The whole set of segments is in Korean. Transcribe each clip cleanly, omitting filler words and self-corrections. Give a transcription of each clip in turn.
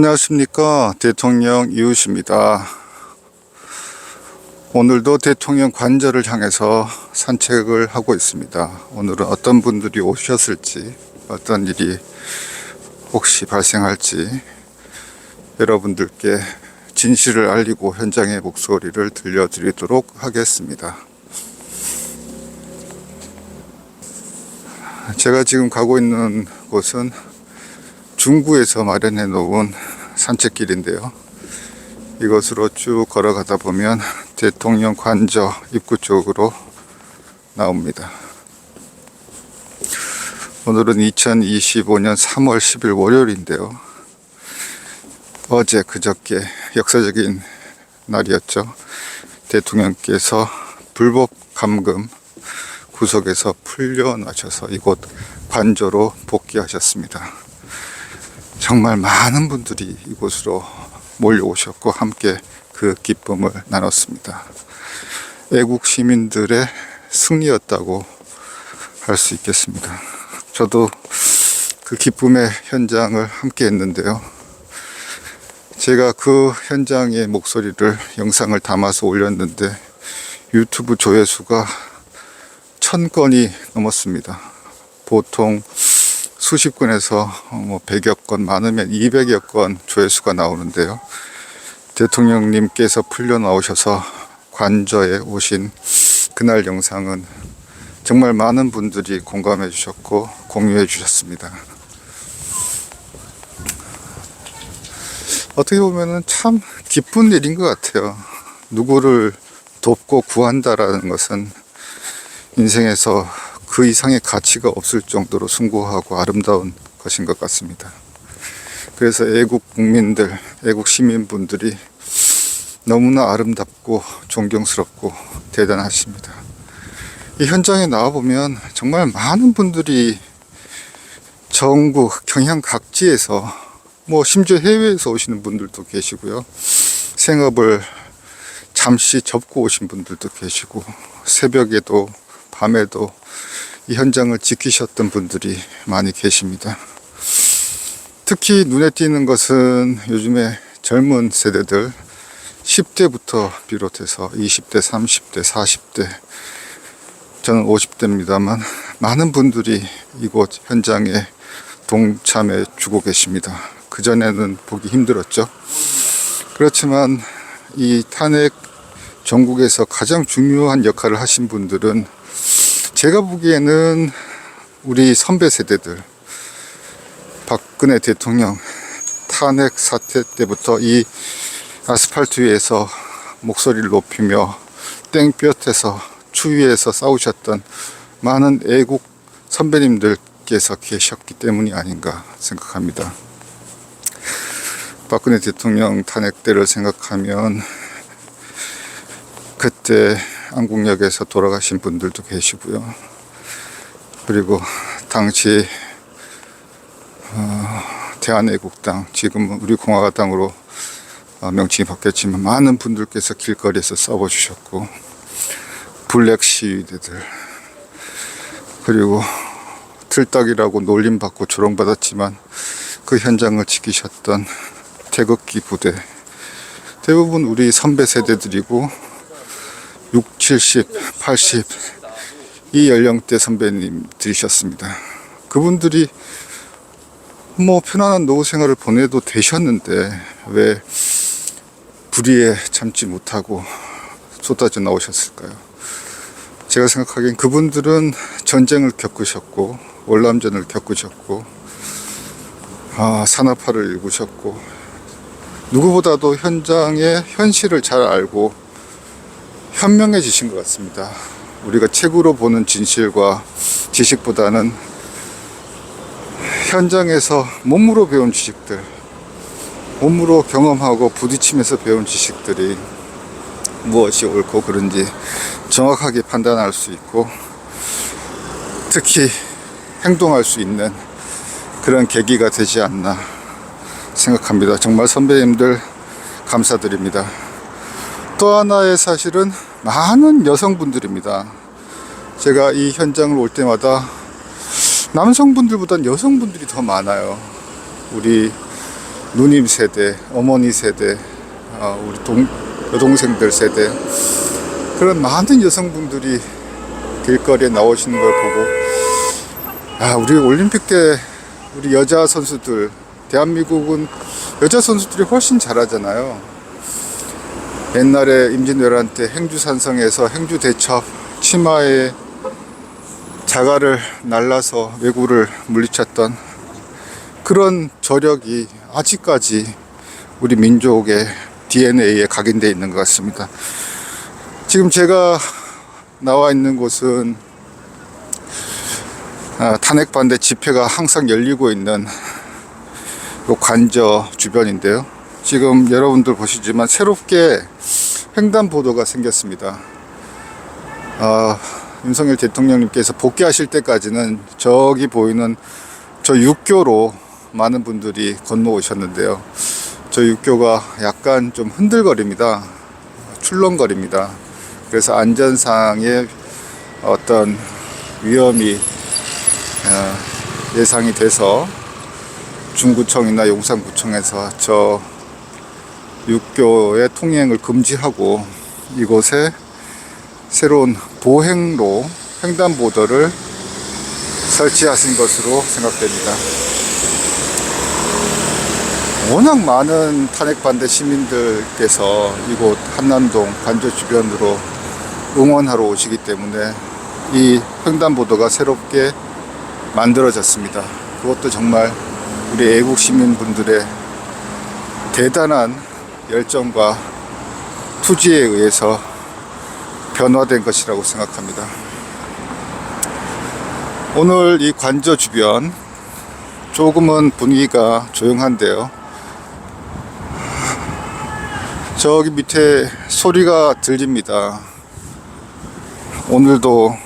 안녕하십니까. 대통령 이웃입니다. 오늘도 대통령 관저를 향해서 산책을 하고 있습니다. 오늘은 어떤 분들이 오셨을지, 어떤 일이 혹시 발생할지 여러분들께 진실을 알리고 현장의 목소리를 들려드리도록 하겠습니다. 제가 지금 가고 있는 곳은 중구에서 마련해 놓은 산책길인데요. 이것으로 쭉 걸어가다 보면 대통령 관저 입구 쪽으로 나옵니다. 오늘은 2025년 3월 10일 월요일인데요. 어제 그저께 역사적인 날이었죠. 대통령께서 불법 감금 구속에서 풀려나셔서 이곳 관저로 복귀하셨습니다. 정말 많은 분들이 이곳으로 몰려오셨고 함께 그 기쁨을 나눴습니다. 애국 시민들의 승리였다고 할 수 있겠습니다. 저도 그 기쁨의 현장을 함께 했는데요. 제가 그 현장의 목소리를 영상을 담아서 올렸는데 유튜브 조회수가 1000건이 넘었습니다. 보통 수십 건에서 100여 건, 많으면 200여 건 조회수가 나오는데요. 대통령님께서 풀려 나오셔서 관저에 오신 그날 영상은 정말 많은 분들이 공감해 주셨고 공유해 주셨습니다. 어떻게 보면 참 기쁜 일인 것 같아요. 누구를 돕고 구한다라는 것은 인생에서 그 이상의 가치가 없을 정도로 숭고하고 아름다운 것인 것 같습니다. 그래서 애국 국민들, 애국 시민분들이 너무나 아름답고 존경스럽고 대단하십니다. 이 현장에 나와보면 정말 많은 분들이 전국 경향 각지에서 심지어 해외에서 오시는 분들도 계시고요. 생업을 잠시 접고 오신 분들도 계시고 새벽에도 밤에도 이 현장을 지키셨던 분들이 많이 계십니다. 특히 눈에 띄는 것은 요즘에 젊은 세대들 10대부터 비롯해서 20대, 30대, 40대, 저는 50대입니다만 많은 분들이 이곳 현장에 동참해 주고 계십니다. 그전에는 보기 힘들었죠. 그렇지만 이 탄핵 전국에서 가장 중요한 역할을 하신 분들은 제가 보기에는 우리 선배 세대들, 박근혜 대통령 탄핵 사태 때부터 이 아스팔트 위에서 목소리를 높이며 땡볕에서 추위에서 싸우셨던 많은 애국 선배님들께서 계셨기 때문이 아닌가 생각합니다. 박근혜 대통령 탄핵 때를 생각하면 그때 안국역에서 돌아가신 분들도 계시고요. 그리고 당시 대한애국당, 지금은 우리공화당으로 명칭이 바뀌었지만 많은 분들께서 길거리에서 싸워주셨고 블랙 시위대들, 그리고 틀딱이라고 놀림받고 조롱받았지만 그 현장을 지키셨던 태극기 부대, 대부분 우리 선배 세대들이고 6, 70, 80 이 연령대 선배님들이셨습니다. 그분들이 편안한 노후 생활을 보내도 되셨는데 왜 불의에 참지 못하고 쏟아져 나오셨을까요? 제가 생각하기엔 그분들은 전쟁을 겪으셨고 월남전을 겪으셨고 산업화를 일구셨고 누구보다도 현장의 현실을 잘 알고 현명해지신 것 같습니다. 우리가 책으로 보는 진실과 지식보다는 현장에서 몸으로 배운 지식들, 몸으로 경험하고 부딪히면서 배운 지식들이 무엇이 옳고 그른지 정확하게 판단할 수 있고 특히 행동할 수 있는 그런 계기가 되지 않나 생각합니다. 정말 선배님들 감사드립니다. 또 하나의 사실은 많은 여성분들입니다. 제가 이 현장을 올 때마다 남성분들보단 여성분들이 더 많아요. 우리 누님 세대, 어머니 세대, 우리 여동생들 세대, 그런 많은 여성분들이 길거리에 나오시는 걸 보고, 우리 올림픽 때 우리 여자 선수들, 대한민국은 여자 선수들이 훨씬 잘하잖아요. 옛날에 임진왜란 때 행주산성에서 행주대첩 치마에 자갈을 날라서 왜구를 물리쳤던 그런 저력이 아직까지 우리 민족의 DNA에 각인되어 있는 것 같습니다. 지금 제가 나와 있는 곳은 탄핵 반대 집회가 항상 열리고 있는 관저 주변인데요. 지금 여러분들 보시지만 새롭게 횡단보도가 생겼습니다. 윤석열 대통령님께서 복귀하실 때까지는 저기 보이는 저 육교로 많은 분들이 건너오셨는데요. 저 육교가 약간 좀 흔들거립니다. 출렁거립니다. 그래서 안전상의 어떤 위험이 예상이 돼서 중구청이나 용산구청에서 저 육교의 통행을 금지하고 이곳에 새로운 보행로 횡단보도를 설치하신 것으로 생각됩니다. 워낙 많은 탄핵 반대 시민들께서 이곳 한남동 관저 주변으로 응원하러 오시기 때문에 이 횡단보도가 새롭게 만들어졌습니다. 그것도 정말 우리 애국 시민분들의 대단한 열정과 투지에 의해서 변화된 것이라고 생각합니다. 오늘 이 관저 주변 조금은 분위기가 조용한데요. 저기 밑에 소리가 들립니다. 오늘도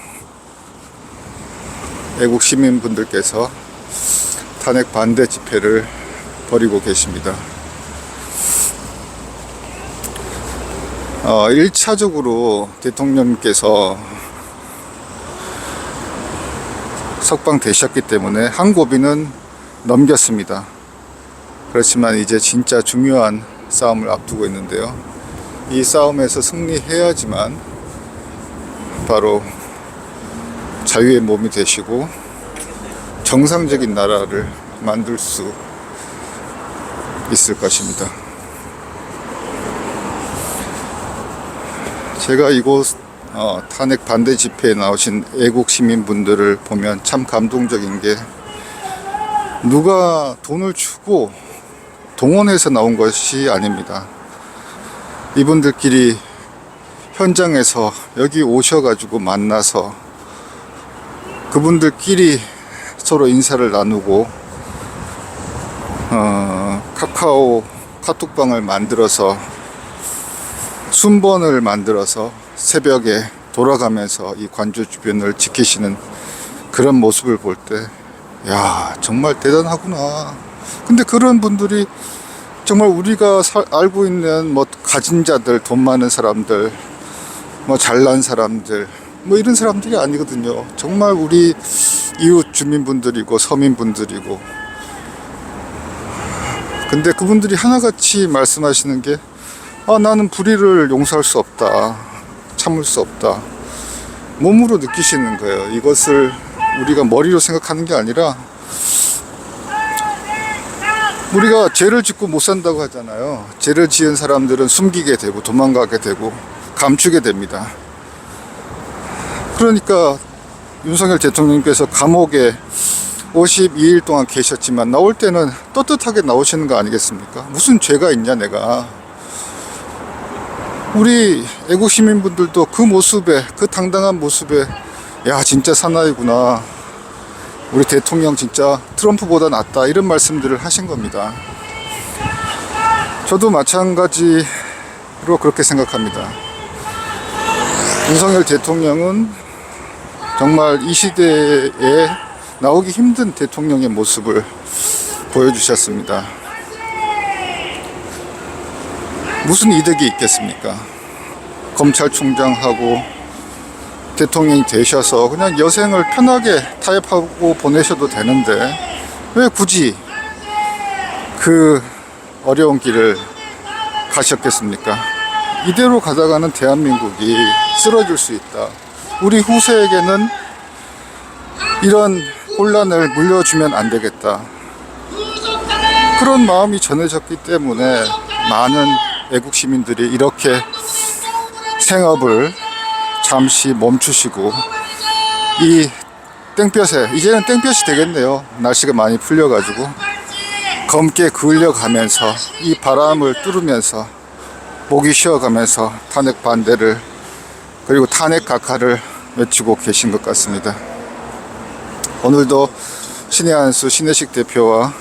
애국 시민분들께서 탄핵 반대 집회를 벌이고 계십니다. 1차적으로 대통령님께서 석방되셨기 때문에 한 고비는 넘겼습니다. 그렇지만 이제 진짜 중요한 싸움을 앞두고 있는데요. 이 싸움에서 승리해야지만 바로 자유의 몸이 되시고 정상적인 나라를 만들 수 있을 것입니다. 제가 이곳 탄핵 반대 집회에 나오신 애국 시민분들을 보면 참 감동적인 게, 누가 돈을 주고 동원해서 나온 것이 아닙니다. 이분들끼리 현장에서 여기 오셔가지고 만나서 그분들끼리 서로 인사를 나누고 카카오 카톡방을 만들어서 순번을 만들어서 새벽에 돌아가면서 이 관저 주변을 지키시는 그런 모습을 볼 때, 야, 정말 대단하구나. 근데 그런 분들이 정말 우리가 알고 있는 뭐 가진 자들, 돈 많은 사람들, 뭐 잘난 사람들, 뭐 이런 사람들이 아니거든요. 정말 우리 이웃 주민분들이고 서민분들이고. 근데 그분들이 하나같이 말씀하시는 게, 나는 불의를 용서할 수 없다, 참을 수 없다, 몸으로 느끼시는 거예요. 이것을 우리가 머리로 생각하는 게 아니라, 우리가 죄를 짓고 못 산다고 하잖아요. 죄를 지은 사람들은 숨기게 되고 도망가게 되고 감추게 됩니다. 그러니까 윤석열 대통령께서 감옥에 52일 동안 계셨지만 나올 때는 떳떳하게 나오시는 거 아니겠습니까? 무슨 죄가 있냐 내가. 우리 애국 시민분들도 그 모습에, 그 당당한 모습에, 야, 진짜 사나이구나, 우리 대통령 진짜 트럼프보다 낫다, 이런 말씀들을 하신 겁니다. 저도 마찬가지로 그렇게 생각합니다. 윤석열 대통령은 정말 이 시대에 나오기 힘든 대통령의 모습을 보여주셨습니다. 무슨 이득이 있겠습니까? 검찰총장하고 대통령이 되셔서 그냥 여생을 편하게 타협하고 보내셔도 되는데, 왜 굳이 그 어려운 길을 가셨겠습니까? 이대로 가다가는 대한민국이 쓰러질 수 있다. 우리 후세에게는 이런 혼란을 물려주면 안 되겠다. 그런 마음이 전해졌기 때문에 많은 애국 시민들이 이렇게 생업을 잠시 멈추시고 이 땡볕에, 이제는 땡볕이 되겠네요. 날씨가 많이 풀려가지고 검게 그을려가면서 이 바람을 뚫으면서 목이 쉬어가면서 탄핵 반대를, 그리고 탄핵 각하를 외치고 계신 것 같습니다. 오늘도 신의 한수 신혜식 대표와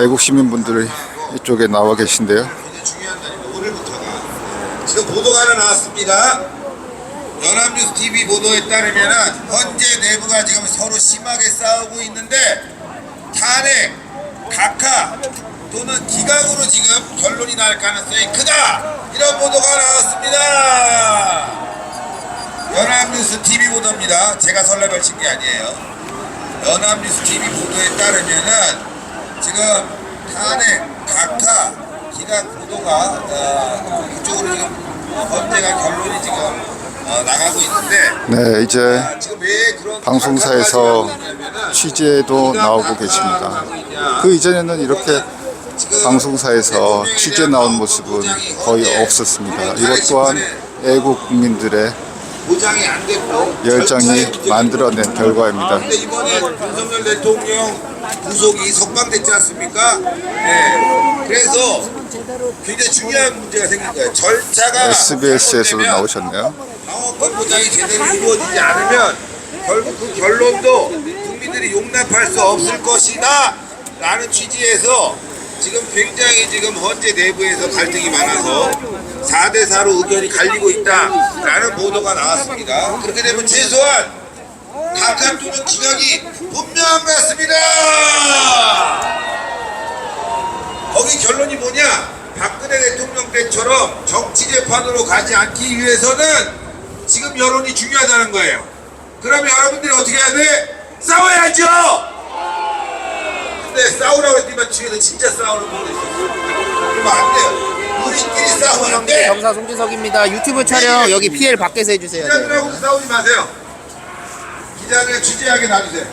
애국 시민분들이 이쪽에 나와 계신데요. 굉장히 중요한 날입니다. 오늘부터가 지금 보도가 하나 나왔습니다. 연합뉴스 TV 보도에 따르면 현재 내부가 지금 서로 심하게 싸우고 있는데 탄핵, 각하 또는 기각으로 지금 결론이 날 가능성이 크다, 이런 보도가 나왔습니다. 연합뉴스 TV 보도입니다. 제가 설레발 친 게 아니에요. 연합뉴스 TV 보도에 따르면은 지금 탄핵, 각하, 기각 보도가 그쪽으로 지금 헌재가 결론이 지금 나가고 있는데, 네, 이제 지금 왜 그런 방송사에서 각하까지 나오냐면은 취재도 나오고 계십니다. 그 이전에는 이렇게 방송사에서 취재 나온 모습은 거의 없었습니다. 이것 또한 애국 국민들의 보장이 안 됐고 열정이 만들어낸 결과입니다. 근데 이번에 윤석열 대통령 구속이 석방됐지 않습니까? 네. 그래서 굉장히 중요한 문제가 생긴 거예요. 절차가 SBS에서도 나오셨네요. 방어권 보장이 제대로 이루어지지 않으면 결국 그 결론도 국민들이 용납할 수 없을 것이다 라는 취지에서 지금 굉장히 지금 헌재 내부에서 갈등이 많아서 4대4로 의견이 갈리고 있다라는 보도가 나왔습니다. 그렇게 되면 최소한 각하 또는 기각이 분명한 것 같습니다. 거기 결론이 뭐냐? 박근혜 대통령 때처럼 정치재판으로 가지 않기 위해서는 지금 여론이 중요하다는 거예요. 그러면 여러분들이 어떻게 해야 돼? 싸워야죠! 근데 싸우라고 했더니만 뒤에서 진짜 싸우는 분이 있었어요. 그러면 안 돼요. 우리끼리 싸우면 안 돼. 검사 송진석입니다. 유튜브 촬영 여기 PL 밖에서 해주세요. 기자들하고도 싸우지 마세요. 기자들 취재하게 놔주세요.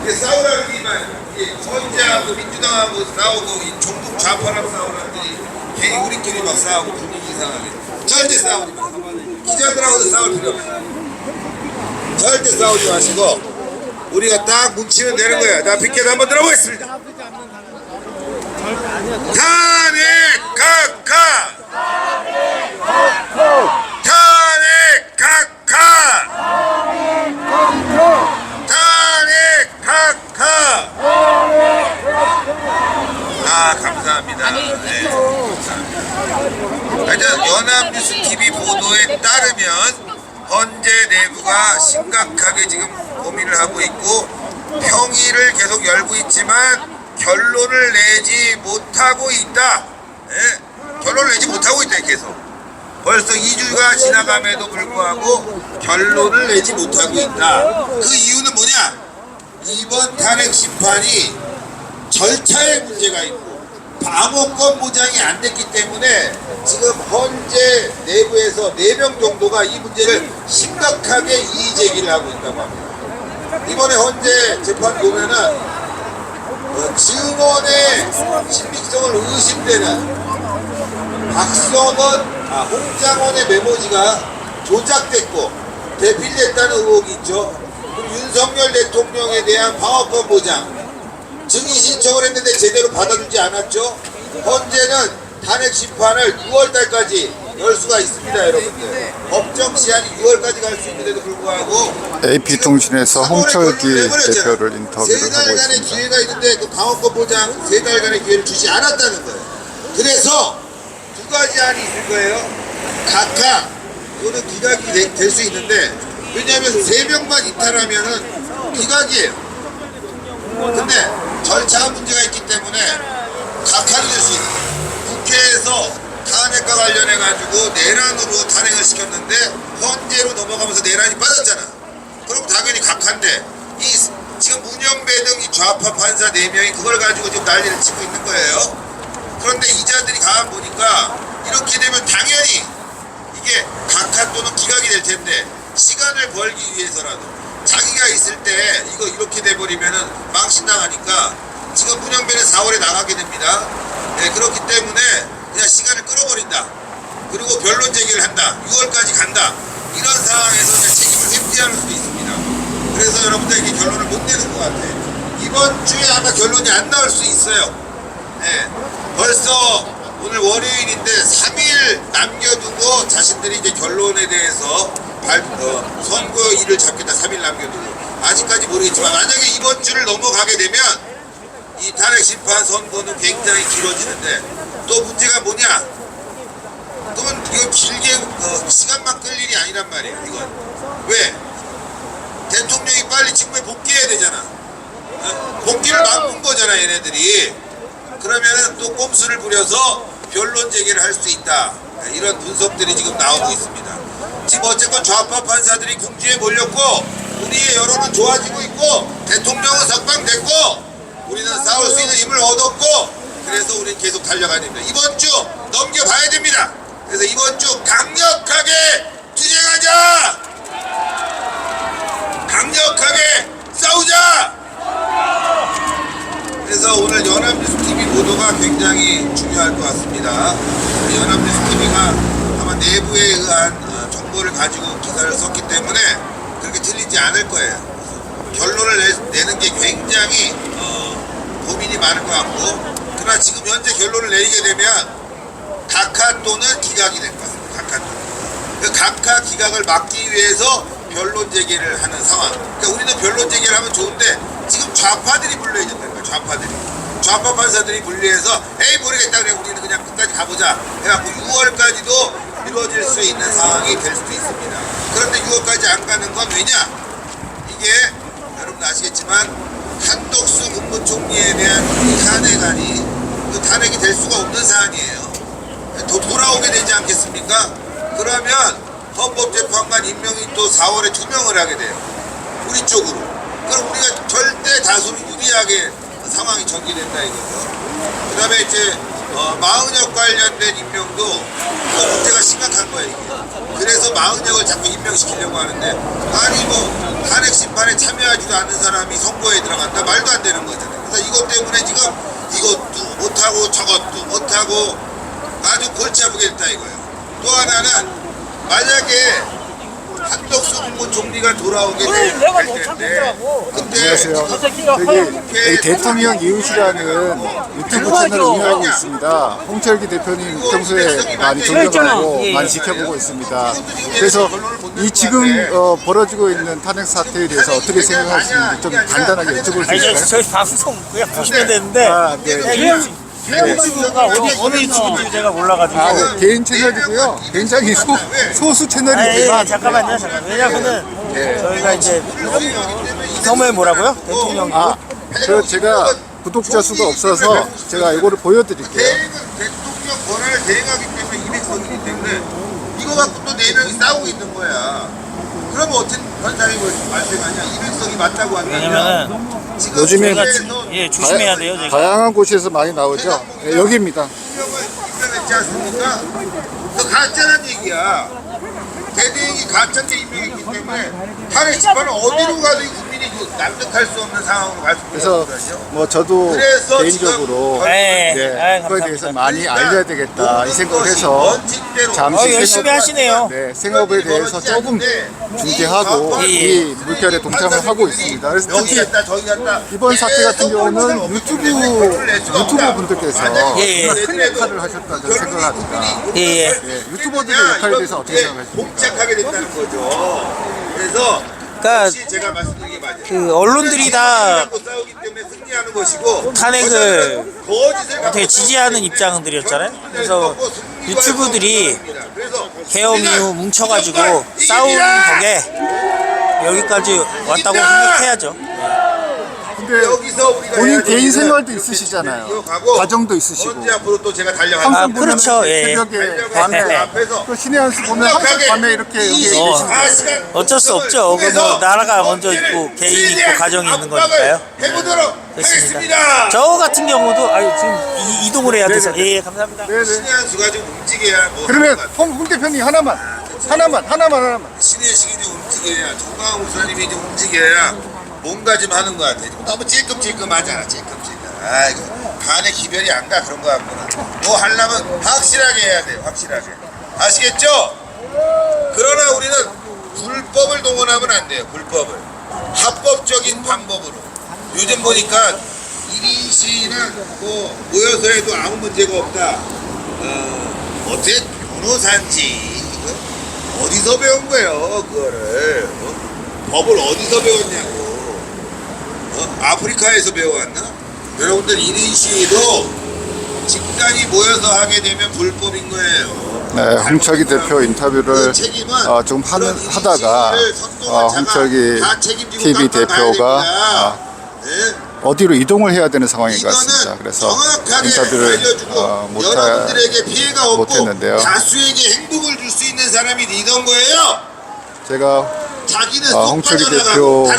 이게 싸우라고 했더니만 헌재하고 민주당하고 싸우고 이 종북 좌파랑 싸우라더니 괜히 우리끼리 막 싸우고 분위기 이상하게. 절대 싸우지 마. 기자들하고도 싸울 필요 없어요. 절대 싸우지 마시고 우리가 딱 뭉치면 되는 거야. 자, 빅게드 한번 들어보겠습니다. 탄핵 각하! 탄핵 각하! 탄핵 각하! 아, 감사합니다. 네, 감사합니다. 하여튼 연합뉴스 TV 보도에 따르면 헌재 내부가 심각하게 지금 고민을 하고 있고 평의를 계속 열고 있지만 결론을 내지 못하고 있다. 네? 결론을 내지 못하고 있다. 계속 벌써 2주가 지나감에도 불구하고 결론을 내지 못하고 있다. 그 이유는 뭐냐? 이번 탄핵 심판이 절차에 문제가 있고 방어권 보장이 안 됐기 때문에 지금 헌재 내부에서 4명 정도가 이 문제를 심각하게 이의 제기를 하고 있다고 합니다. 이번에 헌재 재판 보면은 증언의 신빙성을 의심되는 홍장원의 메모지가 조작됐고 대필됐다는 의혹이 있죠. 그리고 윤석열 대통령에 대한 방어권 보장 증인 신청을 했는데 제대로 받아주지 않았죠. 헌재는 탄핵 심판을 6월달까지 열 수가 있습니다, 여러분들. 법정 시한이 6월까지 갈 수 있는데도 불구하고 AP통신에서 홍철기 대표를 인터뷰를 하고 3달간의 있습니다. 기회가 있는데 그 방어권 보장 3달간의 기회를 주지 않았다는 거예요. 그래서 두 가지 안이 있을 거예요. 각하 또는 기각이 될 수 있는데, 왜냐하면 3명만 이탈하면은 기각이에요. 근데 절차가 문제가 있기 때문에 각하를 낼 수 있어요. 국회에서 탄핵과 관련해가지고 내란으로 탄핵을 시켰는데 헌재로 넘어가면서 내란이 빠졌잖아. 그럼 당연히 각하인데 이 지금 문영배 등 이 좌파 판사 4명이 그걸 가지고 지금 난리를 치고 있는 거예요. 그런데 이자들이 가만 보니까 이렇게 되면 당연히 이게 각하 또는 기각이 될 텐데 시간을 벌기 위해서라도 자기가 있을 때 이거 이렇게 돼버리면은 망신당하니까 지금 문영배는 4월에 나가게 됩니다. 네, 그렇기 때문에 그냥 시간을 끌어버린다. 그리고 변론 제기를 한다. 6월까지 간다. 이런 상황에서 그냥 책임을 회피할 수도 있습니다. 그래서 여러분들 이게 결론을 못 내는 것 같아요. 이번 주에 아마 결론이 안 나올 수 있어요. 네, 벌써 오늘 월요일인데 3일 남겨두고 자신들이 이제 결론에 대해서 선거일을 잡겠다. 3일 남겨두고 아직까지 모르겠지만 만약에 이번 주를 넘어가게 되면 이 탄핵 심판 선고는 굉장히 길어지는데 또 문제가 뭐냐? 그러면 이거 길게 시간만 끌 일이 아니란 말이에요. 이건 왜? 대통령이 빨리 직무에 복귀해야 되잖아. 복귀를 막은 거잖아 얘네들이. 그러면은 또 꼼수를 부려서 변론 제기를 할 수 있다. 이런 분석들이 지금 나오고 있습니다. 지금 어쨌건 좌파 판사들이 궁지에 몰렸고 우리의 여론은 좋아지고 있고 대통령은 석방됐고 우리는 싸울 수 있는 힘을 얻었고 그래서 우리는 계속 달려가야 됩니다. 이번 주 넘겨봐야 됩니다. 그래서 이번 주 강력하게 투쟁하자! 강력하게 싸우자! 그래서 오늘 연합뉴스TV 보도가 굉장히 중요할 것 같습니다. 연합뉴스TV가 아마 내부에 의한 정보를 가지고 기사를 썼기 때문에 그렇게 틀리지 않을 거예요. 결론을 내는 게 굉장히 고민이 많을 것 같고 그러나 지금 현재 결론을 내리게 되면 각하 또는 기각이 될 것 같습니다. 각하 또는. 그 각하 기각을 막기 위해서 변론 제기를 하는 상황. 그러니까 우리는 변론 제기를 하면 좋은데 지금 좌파들이 불려야 된다는 거예요. 좌파들이. 좌파 판사들이 분리해서 에이 모르겠다 그래 우리는 그냥 끝까지 가보자 해갖고 6월까지도 이루어질 수 있는 상황이 될 수도 있습니다. 그런데 6월까지 안 가는 건 왜냐? 이게 여러분 아시겠지만 한덕수 국무총리에 대한 이 탄핵안이 그 탄핵이 될 수가 없는 사안이에요. 돌아오게 되지 않겠습니까? 그러면 헌법재판관 임명이 또 4월에 투명을 하게 돼요. 우리 쪽으로. 그럼 우리가 절대 다수를 유리하게 상황이 전개된다 이거죠. 그 다음에 이제 마흔역 관련된 임명도 또 문제가 심각한 거예요. 이게. 그래서 마흔역을 자꾸 임명시키려고 하는데 아니 뭐 탄핵 심판에 참여하지도 않는 사람이 선거에 들어간다? 말도 안 되는 거잖아요. 그래서 이것 때문에 지금 이것도 못하고 저것도 못하고 아주 골치 아프게 됐다 이거예요. 또 하나는 만약에 한덕수 국무총리가 돌아오게 될 텐데 그때 안녕하세요. 저기 대통령 이웃이라는 유튜브 채널을 운영하고 있습니다. 홍철기 대표님 평소에 많이 존경하고 많이 지켜보고 있습니다. 그래서 이 지금 벌어지고 있는 탄핵 사태에 대해서 어떻게 생각하시는지 좀 간단하게 여쭤볼 수 있을까요? 저희 방송 그냥 보시면 되는데 아, 네. 유튜브가 어느 유튜브인지 제가 몰라가지고 네, 개인 채널이고요. 굉장히 소수 예, 채널이지만 잠깐만요. 왜냐면은 저희가 이제 성명이 뭐라고요? 대통령 그 제가 구독자 수가 없어서 제가 이거를 보여드릴게요. 대통령 권한을 대행하기 때문에 200석이기 때문에 이거 갖고 또 4명이 싸우고 있는 거야. 그러면 어떤 현상이 발생하냐? 200석이 맞다고 한다면 왜냐면은 지금 요즘에 예 조심해야 돼요. 제가 다양한 곳에서 많이 나오죠. 네, 여기입니다. 임명했지 않습니까? 그 가짜란 얘기야. 대대행이 가짜인데 임명했기 때문에 탄핵 심판은 어디로 가도 이 국민이 납득할 수 없는 상황으로 갈 수 그래서 있거든요. 뭐 저도 그래서 개인적으로 지금 네, 네, 그거에 감사합니다. 대해서 많이 알려야 되겠다 이 모든 생각을 것이 해서 원칙대로 잠시 열심히 하시네요. 네, 생업에 대해서 조금 중재하고 예, 예. 이 물결에 동참을 하고 있습니다. 그래서 여기 특히 갔다 저기 갔다 이번 사태 같은 경우는 유튜버 분들께서 예, 예. 큰 역할을 하셨다고 저는 생각을 합니다. 예예. 네, 유튜버들의 역할에 대해서 어떻게 생각하십니까? 복잡하게 됐다는 거죠. 그래서 그러니까 역시 제가 말씀드린 게 맞아요. 그 언론들이 다 싸우기 때문에 승리하는 것이고 탄핵을 거짓을 갖고 되게 지지하는 입장들이었잖아요. 그래서 유튜브들이 그래서 계엄 이후 뭉쳐가지고 싸우는 덕에 여기까지 왔다고 생각해야죠. 근데 여기서 우리가 본인 해야 될 개인 일은 생활도 이렇게 있으시잖아요. 이어가고 가정도 있으시고. 언제 앞으로 또 제가 달려갈 항상 아, 그렇죠. 보면 예. 새벽에 밤에 앞에서 또 신의 한수 보면 항상 밤에 이렇게 여기 계신데 어쩔 수 없죠. 그 뭐 나라가 먼저 있고 개인이 있고 가정이 있는 거니까요. 해보도록 하겠습니다. 저 같은 경우도 지금 이동을 해야 돼서 예 감사합니다. 네네. 신의 한수가 좀 움직여야 뭐 그러면 홍 대표님 하나만 신의 식이 좀 움직여야 정광 목사님이 좀 움직여야 뭔가 좀 하는 것 같아. 너무 찔끔찔끔하잖아. 아 이거 간에 기별이 안 가 그런 거 같구나. 뭐 하려면 확실하게 해야 돼요. 확실하게. 아시겠죠? 그러나 우리는 불법을 동원하면 안 돼요. 불법을. 합법적인 방법으로. 요즘 보니까 1인 시위는 뭐 모여서 해도 아무 문제가 없다. 어떻게 변호사인지 어디서 배운 거예요 그거를 법을 어디서 배웠냐고 아프리카에서 배워왔나? 여러분들 1인 시위도 집단이 모여서 하게 되면 불법인 거예요. 네, 홍철기 대표 인터뷰를 좀 하다가 홍철기 TV 대표가 어디로 이동을 해야 되는 상황인 것 같습니다. 그래서 인터뷰를 여러분들에게 피해가 못했는데요. 없고 다수에게 행복을 줄 수 있는 사람이 리더인 거예요. 제가 자기는 홍철기 대표,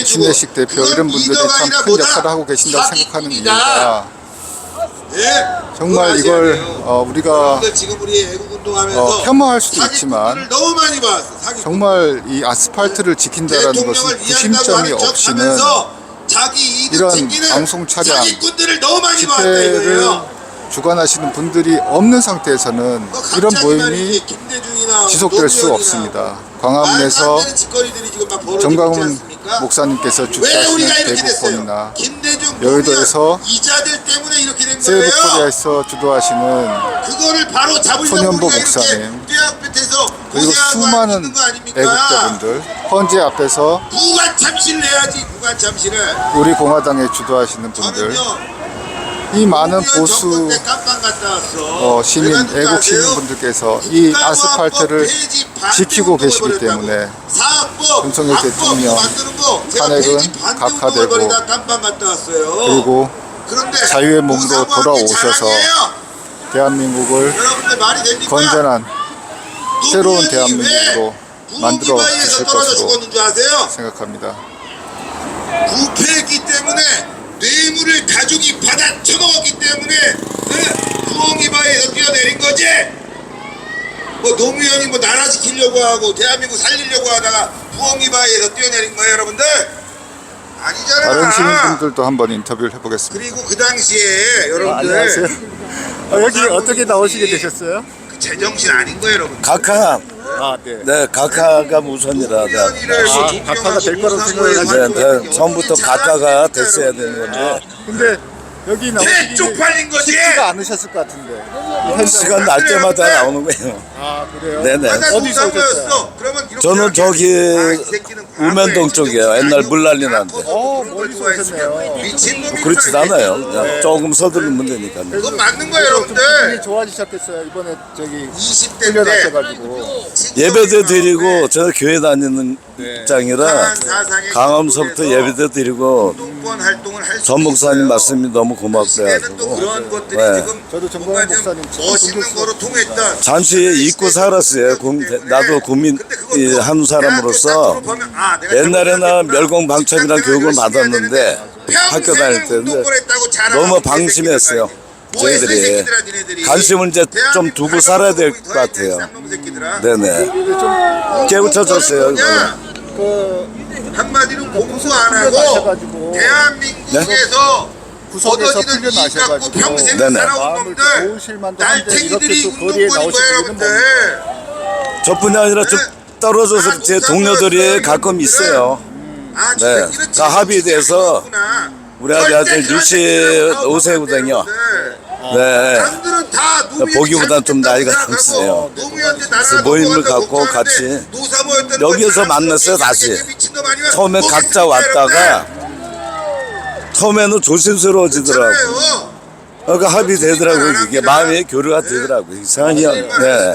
신혜식 대표 이런 분들이 참 큰 역할을 하고 계신다고 생각하는 이유가 정말 이걸 우리가 지금 우리 애국운동하면서 혐오할 수도 있지만 너무 많이 봤어. 정말 이 아스팔트를 지킨다라는 것은 구심점이 없이는 이런 방송 차량 집회를 주관하시는 분들이 없는 상태에서는 이런 모임이 지속될 수 없습니다. 광화문에서 정광훈 목사님께서 주최하시는 대국본이나 여의도에서 세이브코리아에서 주도하시는 손현보 목사님 그리고 수많은 애국자분들 헌재 앞에서 우리 공화당에 주도하시는 분들 이 많은 보수 시민, 애국 시민분들께서 이 아스팔트를 지키고 계시기 때문에 윤석열 대통령 탄핵은 각하되고 그리고 자유의 몸으로 돌아오셔서 대한민국을 건전한 새로운 대한민국으로 만들어 주실 것으로 생각합니다. 부패했기 때문에 뇌물을 가족이 받아 쳐먹었기 때문에 부엉이바에서 뛰어내린 거지. 뭐 노무현이 뭐 나라 지키려고 하고 대한민국 살리려고 하다가 부엉이바에서 뛰어내린 거예요, 여러분들. 아니잖아. 다른 시민분들도 한번 인터뷰를 해보겠습니다. 그리고 그 당시에 여러분들 안녕하세요. 여기 어떻게 나오시게 되셨어요? 그 제정신 아닌 거예요, 여러분. 각하, 네. 네, 각하가 우선이라. 각하가 될 거라고 생각을 네, 네, 처음부터 각하가 됐어야 되는 건데 근데 여기 나오시기 쪽팔린 거지. 쉽지가 않으셨을 것 같은데. 시간 날 때마다 나오는 거예요. 아 그래요? 네네. 어디서 오셨어요? 그러면 이렇게 저는 저기 이 새끼는 우면동 쪽이에요. 옛날 물난리 난데. 멀리서 오셨네요. 미친놈이 그렇지 않아요. 그냥 조금 서두르면 되니까. 그건 맞는 거예요, 좀 여러분들. 기분이 좋아지셨겠어요. 이번에 저기 20대 훈련하셔가지고. 예배도 드리고 저 교회 다니는 입장이라 강암서부터 예배도 드리고 전 목사님 말씀이 너무 고맙더라고. 그런 것들이 네. 지금 저도 정광훈 목사님 참 멋있는 거로 통했던 잠시 잊고 살았어요. 나도 국민 한 사람으로서 옛날에나 멸공방첩이라는 교육을 받았는데 학교 다닐 때인데 너무 방심했어요. 저희들이 관심을 이제 좀 두고 살아야 될 것 같아요. 네네. 깨우쳐졌어요. 한마디로 공부 안 하고 대한민국에서 구석에서 얻어지는 이익 갖고 풀려나셔가지고 평생 네네. 살아온 좋으실 놈들 만도 한데 날탱이들이 이렇게 또 거리에 운동권인 거예요, 나오시는 분은 여러분들. 저뿐이 아니라 좀 떨어져서 제 동료들이 가끔 있어요. 네. 다 합의돼서 우리 아들 65세거든요. 네. 남들은 다 보기보단 좀 나이가 젊으세요. 그래서 모임을 갖고 같이 여기에서 만났어요, 다시. 처음에 각자 왔다가 처음에는 조심스러워지더라고. 그러니까 합의되더라고요. 이게 마음의 교류가 되더라고요. 이상해요. 네.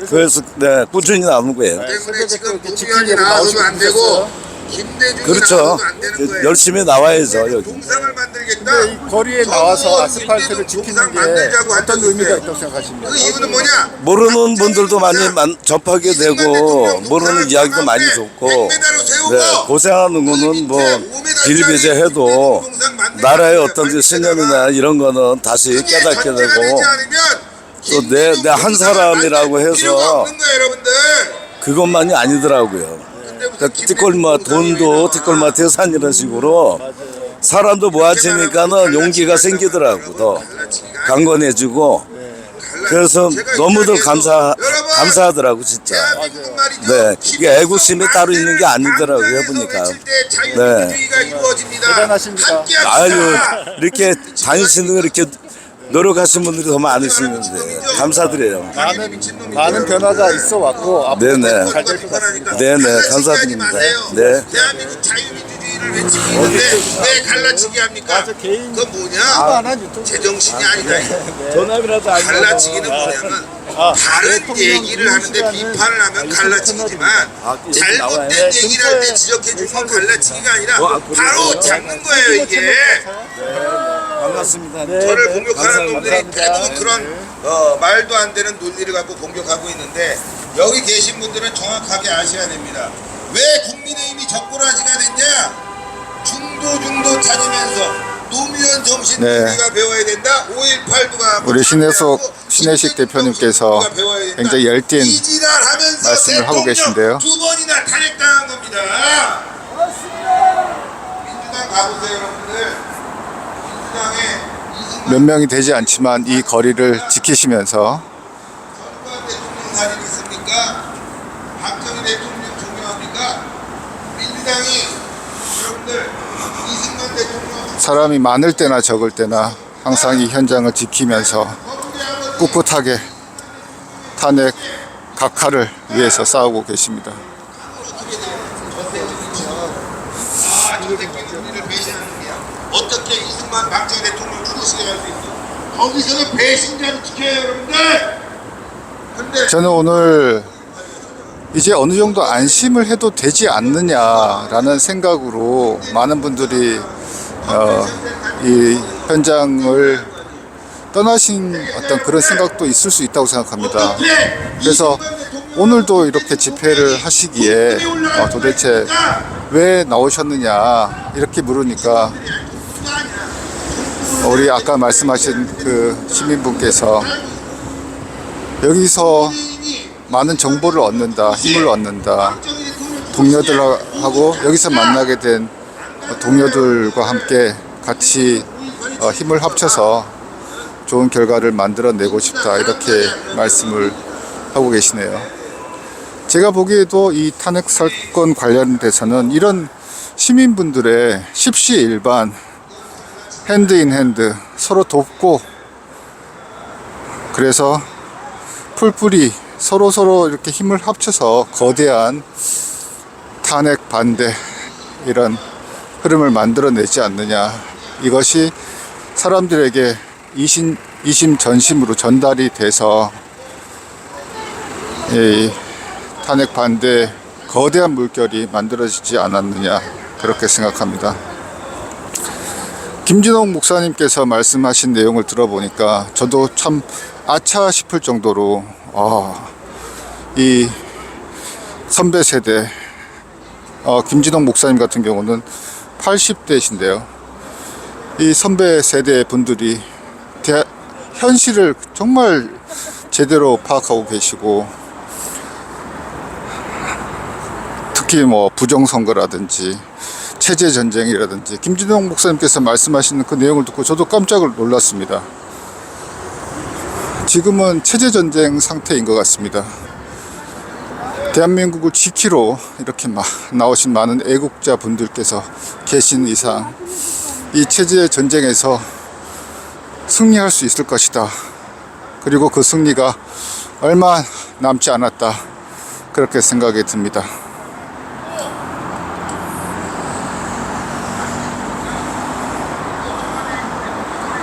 그래서 네, 꾸준히 나오는 거예요. 때문에 지금 노무현이 나오면 안 되고 김대중이 그렇죠. 나와서도 안 되는 거예요. 열심히 나와야죠 여기. 동상을 만들겠다. 이 거리에 나와서 아스팔트를 김대중 지키는 동상 게 만들자고 어떤 한다고 의미가 했어요. 있다고 생각하십니까? 그 이유는 뭐냐? 모르는 분들도 많이 접하게 되고 모르는 이야기도 많이 좋고 네, 고생하는 거는 뭐 빌비재해도 나라의 어떤 신념이나 이런 거는 다시 깨닫게 되고 또 내 한 사람이라고 해서 그것만이 아니더라고요. 그러니까 티끌마 돈도 티끌마 태산 이런 식으로 사람도 모아지니까는 용기가 생기더라고. 더 강건해지고 그래서 너무들 감사하더라고 진짜. 네, 이게 애국심이 따로 있는 게 아니더라고요 해보니까. 네. 대단하십니다. 아유 이렇게 다니시는 거 이렇게 노력하신 분들이 더 많으시는데 감사드려요. 많은 변화가 있어 왔고 앞으로 네네. 잘 될 것 같습니다. 네네 감사드립니다. 네. 대한민국 자유민주주의를 외치고 있는데 왜 갈라치기 합니까? 개인 그건 뭐냐? 제정신이 아니다. 전화비라도 갈라치기는 뭐냐면 다른 얘기를 하는데 비판을 하면 갈라치기지만 잘못된 얘기를 할 때 지적해 준 건 갈라치기가 아니라 바로 잡는 거예요 이게. 반갑습니다. 저를 공격하는 놈들이 대부분 그런 말도 안 되는 논리를 갖고 공격하고 있는데 여기 계신 분들은 정확하게 아셔야 됩니다. 왜 국민의힘이 적고라지가 됐냐? 중도 찾으면서 노무현 정신 네. 우리가 배워야 된다. 5.18 누가 우리 신혜식 대표님께서 굉장히 열띤 말씀을 하고 계신데요. 두 번이나 탄핵당한 겁니다. 민주당 가보세요 여러분들. 몇 명이 되지 않지만 이 거리를 지키시면서 전두환 대통령 사진 있습니까? 박정희 대통령 존경합니까? 민주당이 여러분들 이승만 대통령 사람이 많을 때나 적을 때나 항상 이 현장을 지키면서 꿋꿋하게 탄핵 각하를 위해서 싸우고 계십니다. 저 새끼는 우리를 배신하는 거야. 어떻게 이승만 박정희 대통령 죽으시게 할 수 있어? 거기서는 배신자를 지켜요 여러분들. 근데 저는 오늘 이제 어느 정도 안심을 해도 되지 않느냐라는 생각으로 많은 분들이 이 현장을 떠나신 어떤 그런 생각도 있을 수 있다고 생각합니다. 그래서 오늘도 이렇게 집회를 하시기에 도대체 왜 나오셨느냐 이렇게 물으니까 우리 아까 말씀하신 그 시민분께서 여기서 많은 정보를 얻는다, 힘을 얻는다, 동료들하고 여기서 만나게 된 동료들과 함께 같이 힘을 합쳐서 좋은 결과를 만들어내고 싶다 이렇게 말씀을 하고 계시네요. 제가 보기에도 이 탄핵 사건 관련돼서는 이런 시민분들의 십시일반 핸드인 핸드 서로 돕고 그래서 풀뿌리 서로 이렇게 힘을 합쳐서 거대한 탄핵 반대 이런 흐름을 만들어내지 않느냐, 이것이 사람들에게 이심전심으로 전달이 돼서 이 탄핵 반대 거대한 물결이 만들어지지 않았느냐 그렇게 생각합니다. 김진홍 목사님께서 말씀하신 내용을 들어보니까 저도 참 아차 싶을 정도로 이 선배 세대 김진홍 목사님 같은 경우는 80대신데요. 이 선배 세대 분들이 현실을 정말 제대로 파악하고 계시고 특히 뭐 부정선거라든지 체제전쟁이라든지 김진홍 목사님께서 말씀하시는 그 내용을 듣고 저도 깜짝 놀랐습니다. 지금은 체제전쟁 상태인 것 같습니다. 대한민국을 지키러 이렇게 나오신 많은 애국자 분들께서 계신 이상 이 체제전쟁에서 승리할 수 있을 것이다. 그리고 그 승리가 얼마 남지 않았다. 그렇게 생각이 듭니다.